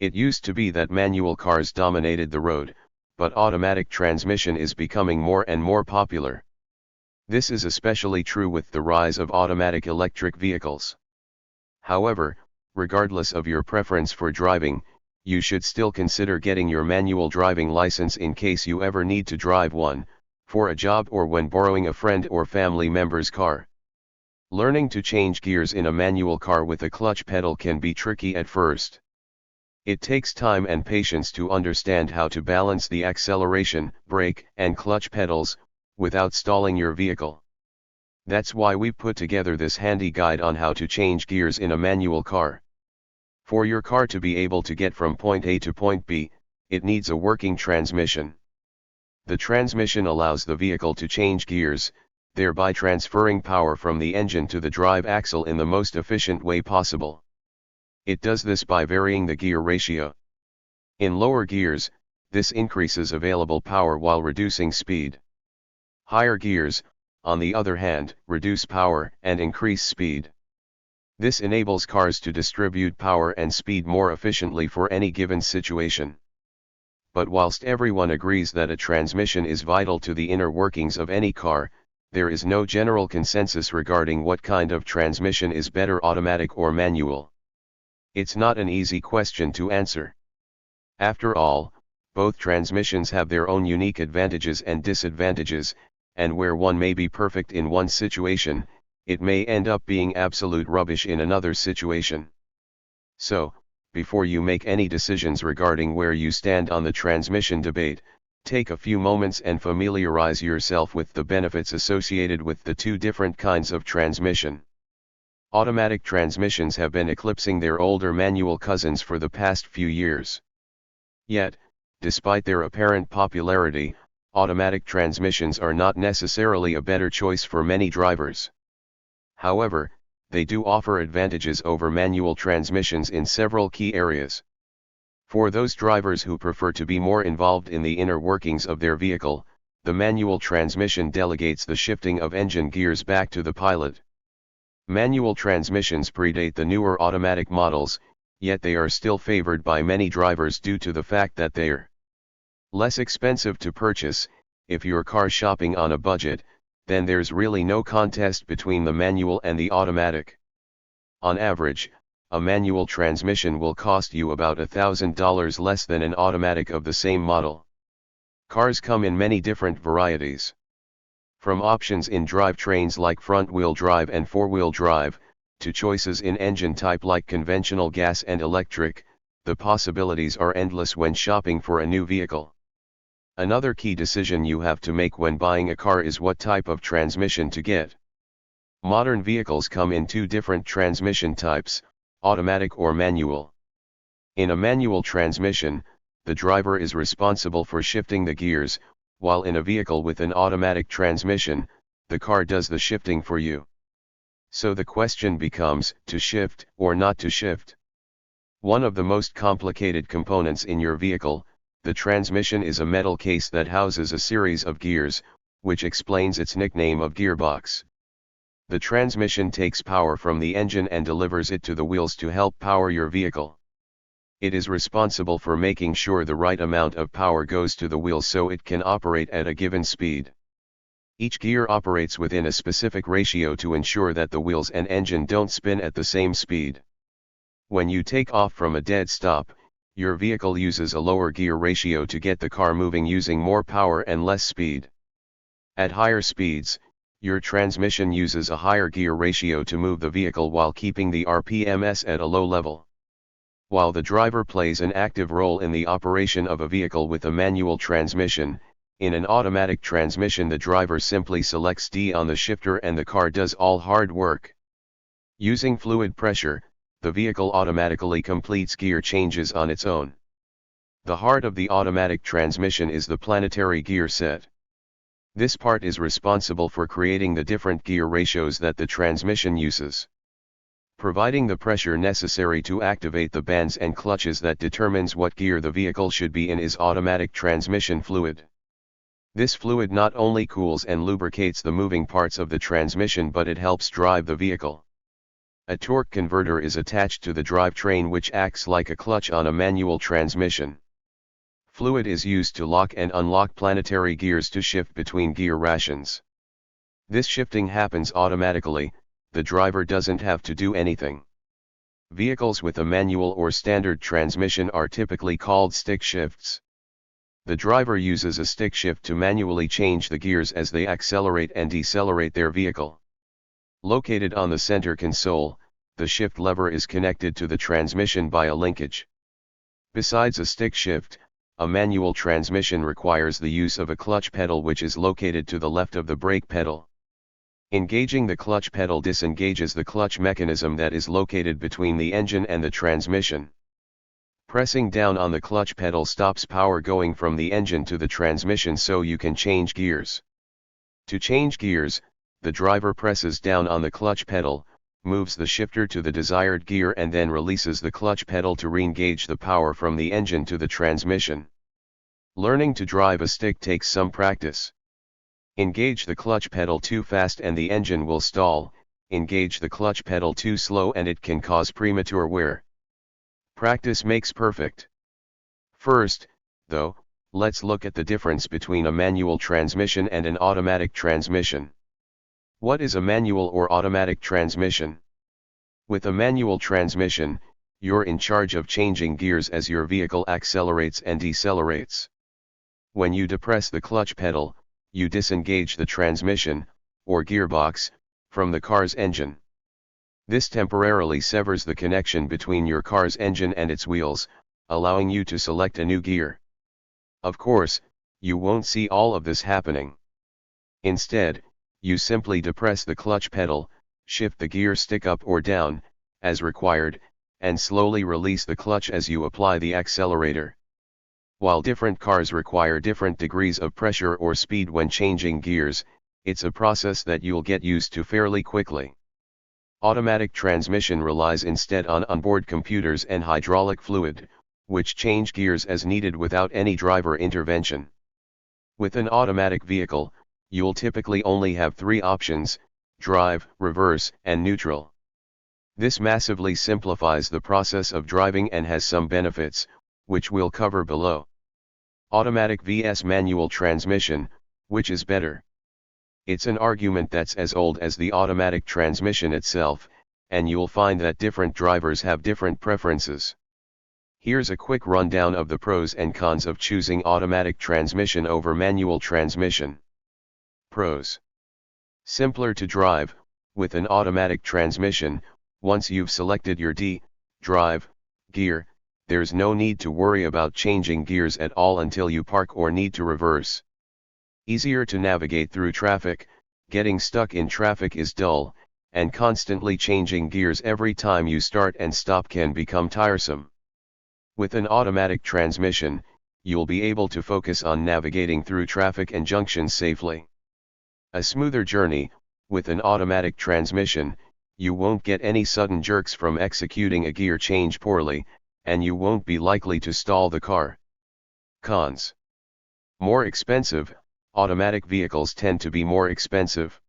It used to be that manual cars dominated the road, but automatic transmission is becoming more and more popular. This is especially true with the rise of automatic electric vehicles. However, regardless of your preference for driving, you should still consider getting your manual driving license in case you ever need to drive one, for a job or when borrowing a friend or family member's car. Learning to change gears in a manual car with a clutch pedal can be tricky at first. It takes time and patience to understand how to balance the acceleration, brake, and clutch pedals, without stalling your vehicle. That's why we put together this handy guide on how to change gears in a manual car. For your car to be able to get from point A to point B, it needs a working transmission. The transmission allows the vehicle to change gears, thereby transferring power from the engine to the drive axle in the most efficient way possible. It does this by varying the gear ratio. In lower gears, this increases available power while reducing speed. Higher gears, on the other hand, reduce power and increase speed. This enables cars to distribute power and speed more efficiently for any given situation. But whilst everyone agrees that a transmission is vital to the inner workings of any car, there is no general consensus regarding what kind of transmission is better, automatic or manual. It's not an easy question to answer. After all, both transmissions have their own unique advantages and disadvantages, and where one may be perfect in one situation, it may end up being absolute rubbish in another situation. So, before you make any decisions regarding where you stand on the transmission debate, take a few moments and familiarize yourself with the benefits associated with the two different kinds of transmission. Automatic transmissions have been eclipsing their older manual cousins for the past few years. Yet, despite their apparent popularity, automatic transmissions are not necessarily a better choice for many drivers. However, they do offer advantages over manual transmissions in several key areas. For those drivers who prefer to be more involved in the inner workings of their vehicle, the manual transmission delegates the shifting of engine gears back to the pilot. Manual transmissions predate the newer automatic models, yet they are still favored by many drivers due to the fact that they're less expensive to purchase. If you're car shopping on a budget, then there's really no contest between the manual and the automatic. On average, a manual transmission will cost you about $1,000 less than an automatic of the same model. Cars come in many different varieties. From options in drivetrains like front-wheel drive and four-wheel drive, to choices in engine type like conventional gas and electric, the possibilities are endless when shopping for a new vehicle. Another key decision you have to make when buying a car is what type of transmission to get. Modern vehicles come in two different transmission types, automatic or manual. In a manual transmission, the driver is responsible for shifting the gears, while in a vehicle with an automatic transmission, the car does the shifting for you. So the question becomes, to shift or not to shift? One of the most complicated components in your vehicle, the transmission, is a metal case that houses a series of gears, which explains its nickname of gearbox. The transmission takes power from the engine and delivers it to the wheels to help power your vehicle. It is responsible for making sure the right amount of power goes to the wheels so it can operate at a given speed. Each gear operates within a specific ratio to ensure that the wheels and engine don't spin at the same speed. When you take off from a dead stop, your vehicle uses a lower gear ratio to get the car moving using more power and less speed. At higher speeds, your transmission uses a higher gear ratio to move the vehicle while keeping the RPMs at a low level. While the driver plays an active role in the operation of a vehicle with a manual transmission, in an automatic transmission the driver simply selects D on the shifter and the car does all hard work. Using fluid pressure, the vehicle automatically completes gear changes on its own. The heart of the automatic transmission is the planetary gear set. This part is responsible for creating the different gear ratios that the transmission uses. Providing the pressure necessary to activate the bands and clutches that determines what gear the vehicle should be in is automatic transmission fluid. This fluid not only cools and lubricates the moving parts of the transmission, but it helps drive the vehicle. A torque converter is attached to the drivetrain, which acts like a clutch on a manual transmission. Fluid is used to lock and unlock planetary gears to shift between gear rations. This shifting happens automatically, the driver doesn't have to do anything. Vehicles with a manual or standard transmission are typically called stick shifts. The driver uses a stick shift to manually change the gears as they accelerate and decelerate their vehicle. Located on the center console, the shift lever is connected to the transmission by a linkage. Besides a stick shift, a manual transmission requires the use of a clutch pedal, which is located to the left of the brake pedal. Engaging the clutch pedal disengages the clutch mechanism that is located between the engine and the transmission. Pressing down on the clutch pedal stops power going from the engine to the transmission so you can change gears. To change gears, the driver presses down on the clutch pedal, moves the shifter to the desired gear, and then releases the clutch pedal to re-engage the power from the engine to the transmission. Learning to drive a stick takes some practice. Engage the clutch pedal too fast and the engine will stall, engage the clutch pedal too slow and it can cause premature wear. Practice makes perfect. First, though, let's look at the difference between a manual transmission and an automatic transmission. What is a manual or automatic transmission? With a manual transmission, you're in charge of changing gears as your vehicle accelerates and decelerates. When you depress the clutch pedal, you disengage the transmission, or gearbox, from the car's engine. This temporarily severs the connection between your car's engine and its wheels, allowing you to select a new gear. Of course, you won't see all of this happening. Instead, you simply depress the clutch pedal, shift the gear stick up or down, as required, and slowly release the clutch as you apply the accelerator. While different cars require different degrees of pressure or speed when changing gears, it's a process that you'll get used to fairly quickly. Automatic transmission relies instead on onboard computers and hydraulic fluid, which change gears as needed without any driver intervention. With an automatic vehicle, you'll typically only have 3 options: drive, reverse, and neutral. This massively simplifies the process of driving and has some benefits, which we'll cover below. Automatic vs manual transmission, which is better? It's an argument that's as old as the automatic transmission itself, and you'll find that different drivers have different preferences. Here's a quick rundown of the pros and cons of choosing automatic transmission over manual transmission. Pros. Simpler to drive. With an automatic transmission, once you've selected your drive gear, there's no need to worry about changing gears at all until you park or need to reverse. Easier to navigate through traffic. Getting stuck in traffic is dull, and constantly changing gears every time you start and stop can become tiresome. With an automatic transmission, you'll be able to focus on navigating through traffic and junctions safely. A smoother journey. With an automatic transmission, you won't get any sudden jerks from executing a gear change poorly, and you won't be likely to stall the car. Cons. More expensive. Automatic vehicles tend to be more expensive.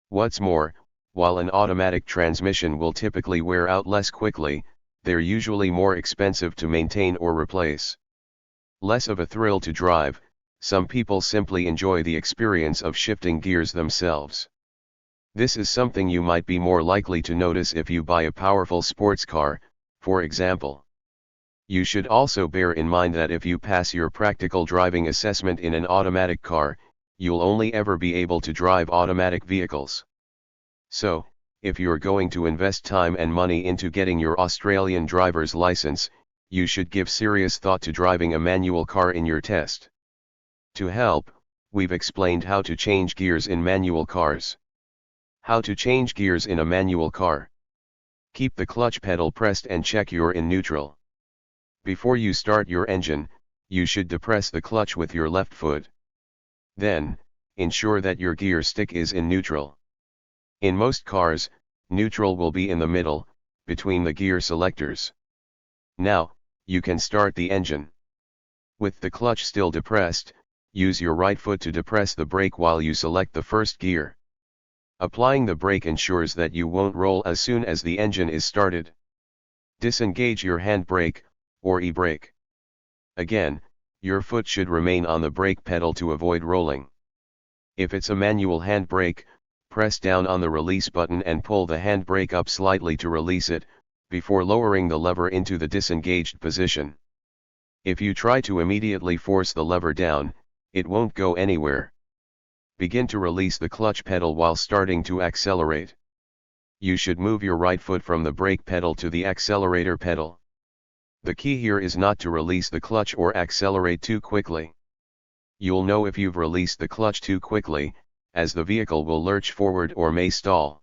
What's more, while an automatic transmission will typically wear out less quickly, they're usually more expensive to maintain or replace. Less of a thrill to drive. Some people simply enjoy the experience of shifting gears themselves. This is something you might be more likely to notice if you buy a powerful sports car, for example. You should also bear in mind that if you pass your practical driving assessment in an automatic car, you'll only ever be able to drive automatic vehicles. So, if you're going to invest time and money into getting your Australian driver's license, you should give serious thought to driving a manual car in your test. To help, we've explained how to change gears in manual cars. How to change gears in a manual car. Keep the clutch pedal pressed and check you're in neutral. Before you start your engine, you should depress the clutch with your left foot. Then, ensure that your gear stick is in neutral. In most cars, neutral will be in the middle, between the gear selectors. Now, you can start the engine. With the clutch still depressed, use your right foot to depress the brake while you select the first gear. Applying the brake ensures that you won't roll as soon as the engine is started. Disengage your handbrake, or e-brake. Again, your foot should remain on the brake pedal to avoid rolling. If it's a manual handbrake, press down on the release button and pull the handbrake up slightly to release it, before lowering the lever into the disengaged position. If you try to immediately force the lever down, it won't go anywhere. Begin to release the clutch pedal while starting to accelerate. You should move your right foot from the brake pedal to the accelerator pedal. The key here is not to release the clutch or accelerate too quickly. You'll know if you've released the clutch too quickly, as the vehicle will lurch forward or may stall.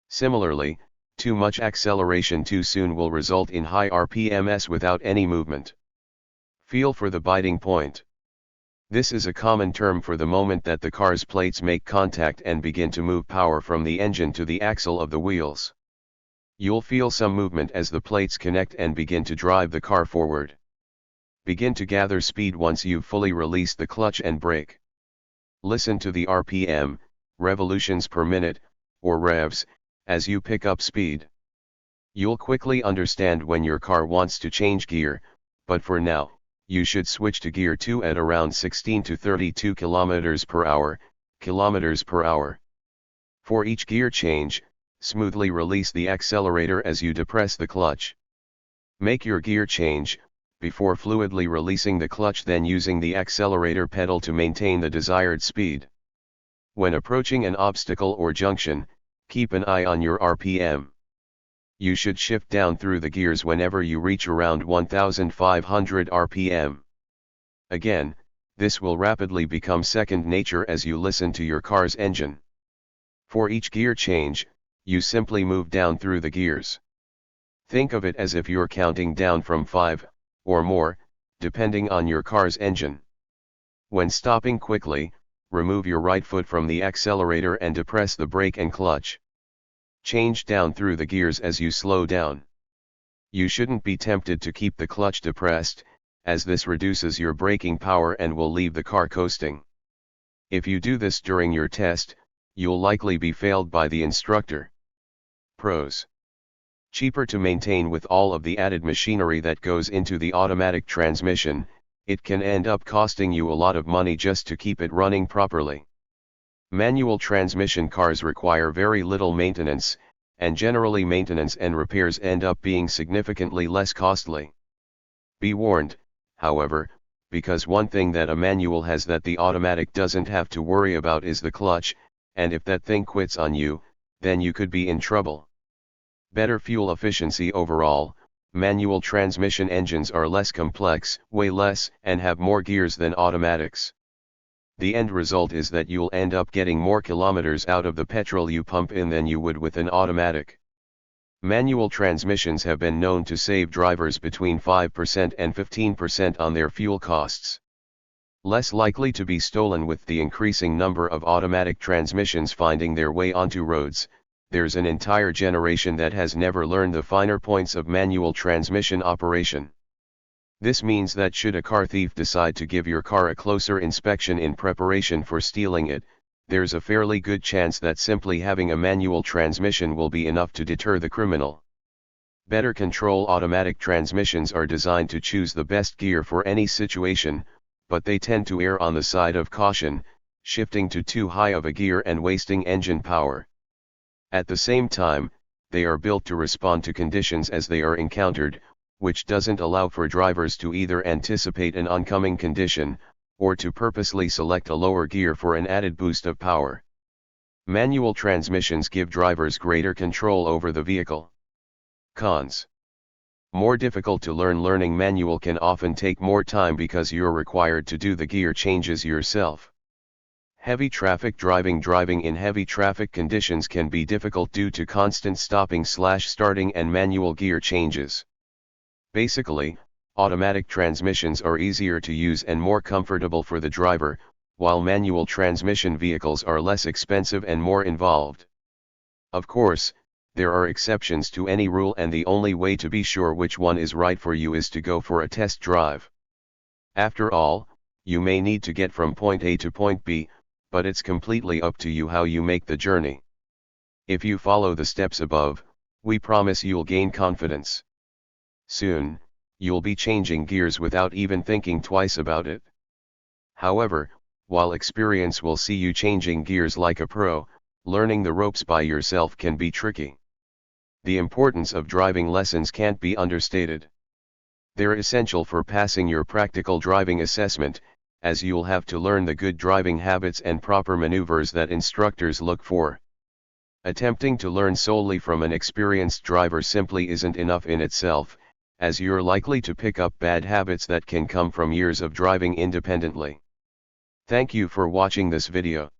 Similarly, too much acceleration too soon will result in high RPMs without any movement. Feel for the biting point. This is a common term for the moment that the car's plates make contact and begin to move power from the engine to the axle of the wheels. You'll feel some movement as the plates connect and begin to drive the car forward. Begin to gather speed once you've fully released the clutch and brake. Listen to the RPM, revolutions per minute, or revs, as you pick up speed. You'll quickly understand when your car wants to change gear, but for now, you should switch to gear 2 at around 16 to 32 km per hour. For each gear change, smoothly release the accelerator as you depress the clutch. Make your gear change, before fluidly releasing the clutch, then using the accelerator pedal to maintain the desired speed. When approaching an obstacle or junction, keep an eye on your RPM. You should shift down through the gears whenever you reach around 1500 RPM. Again, this will rapidly become second nature as you listen to your car's engine. For each gear change, you simply move down through the gears. Think of it as if you're counting down from 5, or more, depending on your car's engine. When stopping quickly, remove your right foot from the accelerator and depress the brake and clutch. Change down through the gears as you slow down. You shouldn't be tempted to keep the clutch depressed, as this reduces your braking power and will leave the car coasting. If you do this during your test, you'll likely be failed by the instructor. Pros: cheaper to maintain with all of the added machinery that goes into the automatic transmission. It can end up costing you a lot of money just to keep it running properly. Manual transmission cars require very little maintenance, and generally maintenance and repairs end up being significantly less costly. Be warned, however, because one thing that a manual has that the automatic doesn't have to worry about is the clutch, and if that thing quits on you, then you could be in trouble. Better fuel efficiency overall. Manual transmission engines are less complex, weigh less, and have more gears than automatics. The end result is that you'll end up getting more kilometers out of the petrol you pump in than you would with an automatic. Manual transmissions have been known to save drivers between 5% and 15% on their fuel costs. Less likely to be stolen with the increasing number of automatic transmissions finding their way onto roads, there's an entire generation that has never learned the finer points of manual transmission operation. This means that should a car thief decide to give your car a closer inspection in preparation for stealing it, there's a fairly good chance that simply having a manual transmission will be enough to deter the criminal. Better control automatic transmissions are designed to choose the best gear for any situation, but they tend to err on the side of caution, shifting to too high of a gear and wasting engine power. At the same time, they are built to respond to conditions as they are encountered, which doesn't allow for drivers to either anticipate an oncoming condition, or to purposely select a lower gear for an added boost of power. Manual transmissions give drivers greater control over the vehicle. Cons: more difficult to learn. Learning manual can often take more time because you're required to do the gear changes yourself. Heavy traffic driving. Driving in heavy traffic conditions can be difficult due to constant stopping/starting and manual gear changes. Basically, automatic transmissions are easier to use and more comfortable for the driver, while manual transmission vehicles are less expensive and more involved. Of course, there are exceptions to any rule, and the only way to be sure which one is right for you is to go for a test drive. After all, you may need to get from point A to point B, but it's completely up to you how you make the journey. If you follow the steps above, we promise you'll gain confidence. Soon, you'll be changing gears without even thinking twice about it. However, while experience will see you changing gears like a pro, learning the ropes by yourself can be tricky. The importance of driving lessons can't be understated. They're essential for passing your practical driving assessment, as you'll have to learn the good driving habits and proper maneuvers that instructors look for. Attempting to learn solely from an experienced driver simply isn't enough in itself, as you're likely to pick up bad habits that can come from years of driving independently. Thank you for watching this video.